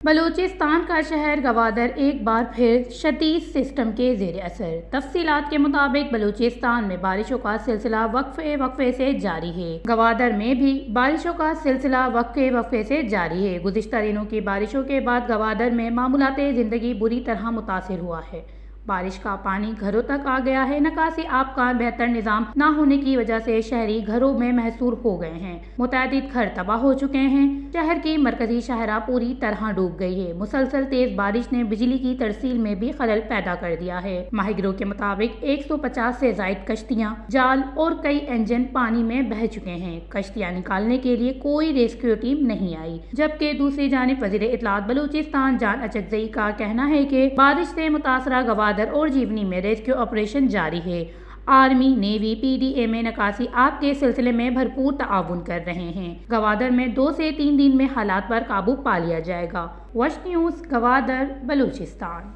बलूचिस्तान का शहर गवादर एक बार फिर शदीद सिस्टम के ज़ेर असर। तफसीलात के मुताबिक बलूचिस्तान में बारिशों का सिलसिला वक्फे से जारी है। गवादर में भी बारिशों का सिलसिला वक्फे से जारी है। गुज़िश्ता दिनों की बारिशों के बाद गवादर में मामूलाते ज़िंदगी बुरी तरह मुतासिर हुआ है। बारिश का पानी घरों तक आ गया है। निकासी आब का बेहतर निज़ाम न होने की वजह से शहरी घरों में महसूर हो गए हैं। मुतअद्दिद घर तबाह हो चुके हैं। शहर की मरकजी शाहरा पूरी तरह डूब गई है। मुसलसल तेज बारिश ने बिजली की तरसील में भी खलल पैदा कर दिया है। माहिरों के मुताबिक 150 से जायद कश्तियां, जाल और कई इंजन पानी में बह चुके हैं। कश्तियां निकालने के लिए कोई रेस्क्यू टीम नहीं आई। जबकि दूसरी जानिब वज़ीर इत्तलात बलूचिस्तान जान अचकज़ई का कहना है कि बारिश से मुतासरा गवादर और जीवनी में रेस्क्यू ऑपरेशन जारी है। आर्मी, नेवी, PDA में निकासी आग के सिलसिले में भरपूर ताउन कर रहे हैं। गवादर में 2 से 3 दिन में हालात पर काबू पा लिया जाएगा। वश न्यूज़, गवादर, बलूचिस्तान।